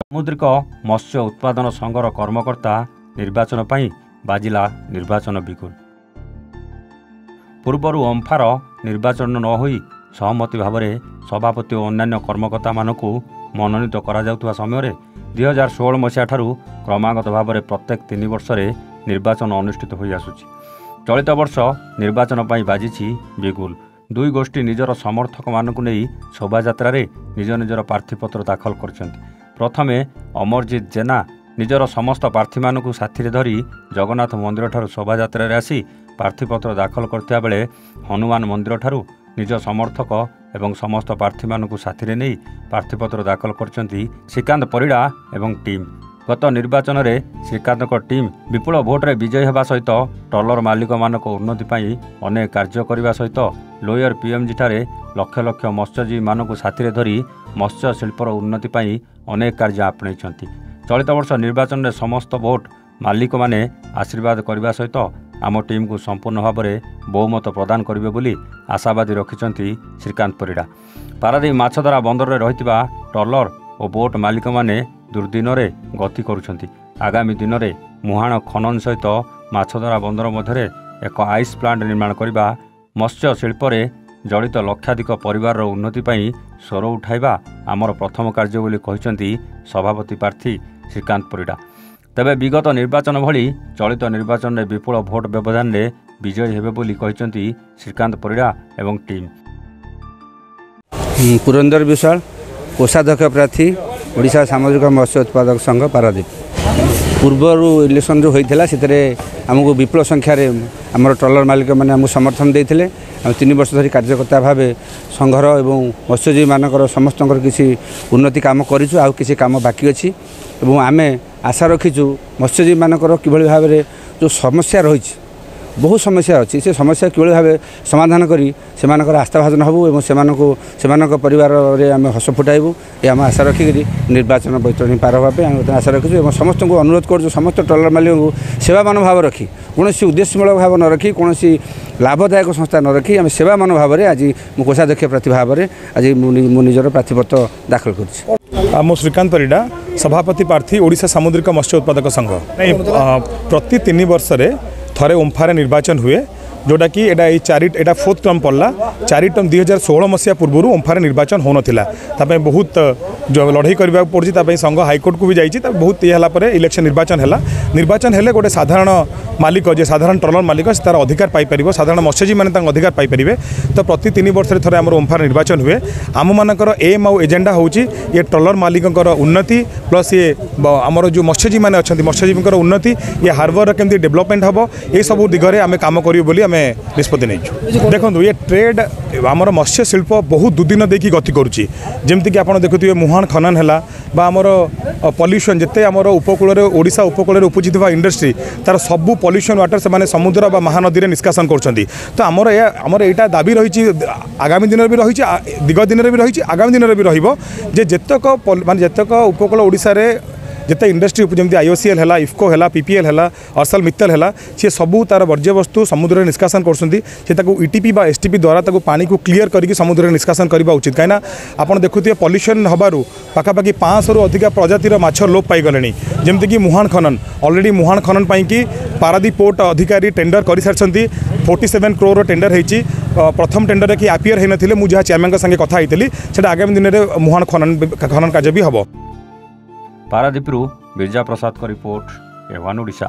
ସାମୁଦ୍ରିକ ମତ୍ସ୍ୟ ଉତ୍ପାଦନ ସଂଘର କର୍ମକର୍ତ୍ତା ନିର୍ବାଚନ ପାଇଁ ବାଜିଲା ନିର୍ବାଚନ ବିଗୁଲ। ପୂର୍ବରୁ ଅମ୍ଫାର ନିର୍ବାଚନ ନ ହୋଇ ସହମତି ଭାବରେ ସଭାପତି ଓ ଅନ୍ୟାନ୍ୟ କର୍ମକର୍ତ୍ତାମାନଙ୍କୁ ମନୋନୀତ କରାଯାଉଥିବା ସମୟରେ 2016 ମସିହା ଠାରୁ କ୍ରମାଗତ ଭାବରେ ପ୍ରତ୍ୟେକ 3 ବର୍ଷରେ ନିର୍ବାଚନ ଅନୁଷ୍ଠିତ ହୋଇ ଆସୁଛି। ଚଳିତ ବର୍ଷ ନିର୍ବାଚନ ପାଇଁ ବାଜିଛି ବିଗୁଲ। ଦୁଇ ଗୋଷ୍ଠୀ ନିଜର ସମର୍ଥକମାନଙ୍କୁ ନେଇ ଶୋଭାଯାତ୍ରାରେ ନିଜ ନିଜର ପ୍ରାର୍ଥୀପତ୍ର ଦାଖଲ କରିଛନ୍ତି। ପ୍ରଥମେ ଅମରଜିତ ଜେନା ନିଜର ସମସ୍ତ ପ୍ରାର୍ଥୀମାନଙ୍କୁ ସାଥିରେ ଧରି ଜଗନ୍ନାଥ ମନ୍ଦିରଠାରୁ ଶୋଭାଯାତ୍ରାରେ ଆସି ପ୍ରାର୍ଥୀପତ୍ର ଦାଖଲ କରିଥିବା ବେଳେ ହନୁମାନ ମନ୍ଦିରଠାରୁ ନିଜ ସମର୍ଥକ ଏବଂ ସମସ୍ତ ପ୍ରାର୍ଥୀମାନଙ୍କୁ ସାଥିରେ ନେଇ ପ୍ରାର୍ଥୀପତ୍ର ଦାଖଲ କରିଛନ୍ତି ଶ୍ରୀକାନ୍ତ ପରିଡ଼ା ଏବଂ ଟିମ୍। ଗତ ନିର୍ବାଚନରେ ଶ୍ରୀକାନ୍ତଙ୍କ ଟିମ୍ ବିପୁଳ ଭୋଟରେ ବିଜୟୀ ହେବା ସହିତ ଟ୍ରଲର ମାଲିକମାନଙ୍କ ଉନ୍ନତି ପାଇଁ ଅନେକ କାର୍ଯ୍ୟ କରିବା ସହିତ ଲୋୟର ପିଏମ୍ଜିଠାରେ ଲକ୍ଷ ଲକ୍ଷ ମତ୍ସ୍ୟଜୀବୀମାନଙ୍କୁ ସାଥିରେ ଧରି ମତ୍ସ୍ୟ ଶିଳ୍ପର ଉନ୍ନତି ପାଇଁ ଅନେକ କାର୍ଯ୍ୟ ଆପଣେଇଛନ୍ତି। ଚଳିତ ବର୍ଷ ନିର୍ବାଚନରେ ସମସ୍ତ ଭୋଟ ମାଲିକମାନେ ଆଶୀର୍ବାଦ କରିବା ସହିତ ଆମ ଟିମ୍କୁ ସମ୍ପୂର୍ଣ୍ଣ ଭାବରେ ବହୁମତ ପ୍ରଦାନ କରିବେ ବୋଲି ଆଶାବାଦୀ ରଖିଛନ୍ତି ଶ୍ରୀକାନ୍ତ ପରିଡ଼ା। ପାରାଦୀପ ମାଛଧରା ବନ୍ଦରରେ ରହିଥିବା ଟ୍ରଲର ଓ ବୋଟ୍ ମାଲିକମାନେ ଦୁର୍ଦ୍ଦିନରେ ଗତି କରୁଛନ୍ତି। ଆଗାମୀ ଦିନରେ ମୁହାଣ ଖନନ ସହିତ ମାଛଧରା ବନ୍ଦର ମଧ୍ୟରେ ଏକ ଆଇସ୍ ପ୍ଲାଣ୍ଟ ନିର୍ମାଣ କରିବା ମତ୍ସ୍ୟ ଶିଳ୍ପରେ ଜଡ଼ିତ ଲକ୍ଷାଧିକ ପରିବାରର ଉନ୍ନତି ପାଇଁ ସ୍ୱର ଉଠାଇବା ଆମର ପ୍ରଥମ କାର୍ଯ୍ୟ ବୋଲି କହିଛନ୍ତି ସଭାପତି ପ୍ରାର୍ଥୀ ଶ୍ରୀକାନ୍ତ ପରିଡ଼ା। ତେବେ ବିଗତ ନିର୍ବାଚନ ଭଳି ଚଳିତ ନିର୍ବାଚନରେ ବିପୁଳ ଭୋଟ ବ୍ୟବଧାନରେ ବିଜୟୀ ହେବେ ବୋଲି କହିଛନ୍ତି ଶ୍ରୀକାନ୍ତ ପରିଡ଼ା ଏବଂ ଟିମ୍। ପୁରନ୍ଦର ବିଶ୍ୱାଳ, କୋଷାଧ୍ୟକ୍ଷ ପ୍ରାର୍ଥୀ, ଓଡ଼ିଶା ସାମୁଦ୍ରିକ ମତ୍ସ୍ୟ ଉତ୍ପାଦକ ସଂଘ ପାରାଦୀପ। ପୂର୍ବରୁ ଇଲେକ୍ସନ୍ ଯେଉଁ ହୋଇଥିଲା ସେଥିରେ ଆମକୁ ବିପୁଳ ସଂଖ୍ୟାରେ ଆମର ଟ୍ରଲର ମାଲିକମାନେ ଆମକୁ ସମର୍ଥନ ଦେଇଥିଲେ। ଆମେ 3 ବର୍ଷ ଧରି କାର୍ଯ୍ୟକର୍ତ୍ତା ଭାବେ ସଂଘର ଏବଂ ମତ୍ସ୍ୟଜୀବୀମାନଙ୍କର ସମସ୍ତଙ୍କର କିଛି ଉନ୍ନତି କାମ କରିଛୁ, ଆଉ କିଛି କାମ ବାକି ଅଛି ଏବଂ ଆମେ ଆଶା ରଖିଛୁ ମତ୍ସ୍ୟଜୀବୀମାନଙ୍କର କିଭଳି ଭାବରେ ଯେଉଁ ସମସ୍ୟା ରହିଛି, ବହୁ ସମସ୍ୟା ଅଛି, ସେ ସମସ୍ୟା କିଭଳି ଭାବେ ସମାଧାନ କରି ସେମାନଙ୍କର ଆସ୍ଥାଭାଜନ ହେବୁ ଏବଂ ସେମାନଙ୍କ ପରିବାରରେ ଆମେ ହସ ଫୁଟାଇବୁ, ଏ ଆମେ ଆଶା ରଖିକରି ନିର୍ବାଚନ ବୈତରଣୀ ପାର ହେବା ପାଇଁ ଆମେ ଆଶା ରଖିଛୁ ଏବଂ ସମସ୍ତଙ୍କୁ ଅନୁରୋଧ କରୁଛୁ ସମସ୍ତ ଟ୍ରଲର ମାଲିକଙ୍କୁ ସେବା ମନୋଭାବ ରଖି, କୌଣସି ଉଦ୍ଦେଶ୍ୟମୂଳକ ଭାବ ନ ରଖି, କୌଣସି ଲାଭଦାୟକ ସଂସ୍ଥା ନ ରଖି ଆମେ ସେବା ମନୋଭାବରେ ଆଜି ମୁଁ କୋଷାଧ୍ୟକ୍ଷ ପ୍ରାର୍ଥୀ ଭାବରେ ଆଜି ମୁଁ ନିଜର ପ୍ରାର୍ଥୀପତ୍ର ଦାଖଲ କରୁଛି। ମୁଁ ଶ୍ରୀକାନ୍ତ ପରିଡ଼ା, ସଭାପତି ପ୍ରାର୍ଥୀ, ଓଡ଼ିଶା ସାମୁଦ୍ରିକ ମତ୍ସ୍ୟ ଉତ୍ପାଦକ ସଂଘ। ପ୍ରତି 3 ବର୍ଷରେ ଥରେ ଓମ୍ଫାରେ ନିର୍ବାଚନ ହୁଏ, जोटा कि एटा 4th टर्म पड़ला। 4 टर्म 2016 मसीहा पूर्व ओम्फार निर्वाचन हो नाला, बहुत जो लड़ाई करने पड़ी संघ हाईकोर्ट को भी जाइए, बहुत ये इलेक्शन निर्वाचन हेले गोटे साधारण मालिक जे साधारण ट्रलर मालिक तार अधिकार पाइपर, साधारण मत्स्यजीवी मैंने अधिकार पाइपर। तो प्रति 3 वर्ष थे आम ओम्फार निर्वाचन हुए। आम मानकर एम आउ एजेंडा हूँ ये ट्रलर मालिकर उन्नति प्लस ये आमर जो मत्स्यजीवी मैंने अच्छा मत्स्यजीवी उन्नति, ये हार्बर केमती डेवलपमेंट हम ये सब दिगरे आम कम करें निष्पत्ति नहीं। देखो ये ट्रेड आमर मत्स्य शिल्प बहुत दुर्दिन देखिए गति करुच्ची, जमीक आप देखुए मुहाण खनन है आमर पल्यूशन जिते आमर उपकूल ओडिशा उपकूल उपजी इंडस्ट्री तार सबू पल्यूशन वाटर से समुद्र बा महानदी में निष्कासन कर। तो आमर यहाँ दाबी रही आगामी दिन भी रही दिग दिन भी रही आगामी दिन भी रतक मान जितक उपकूल ओडिशा जिते इंडस्ट्री जमी आईओसीएल है, इफको है, पीपीएल है, अर्सल मित्तल है, सी सबू तार वर्ज्य वस्तु समुद्र में निष्कासन कर ईटीपी बा एसटीपी द्वारा ताको पानी को क्लीयर करके समुद्र में निष्कासन करने उचित। कहीं आप देखुए पल्यूशन हबारू पाखापाखि 500 रु अधिक प्रजातिर माछ लोप पाईगले, जमीक मुहाण खनन अलरेडी मुहाण खनन पाई पारादीप पोर्ट अधिकारी टेंडर कर सारी 47 करोड़ टेंडर होती। प्रथम टेंडर कि आपियर होई नथिले, मु जहाँ चेयरमैन संगे कथा होइतिली सेटा आगामी दिन में मुहाण खनन कार्य भी हम। पारादीपरू बिरजा प्रसाद का रिपोर्ट, एवान ओडिशा।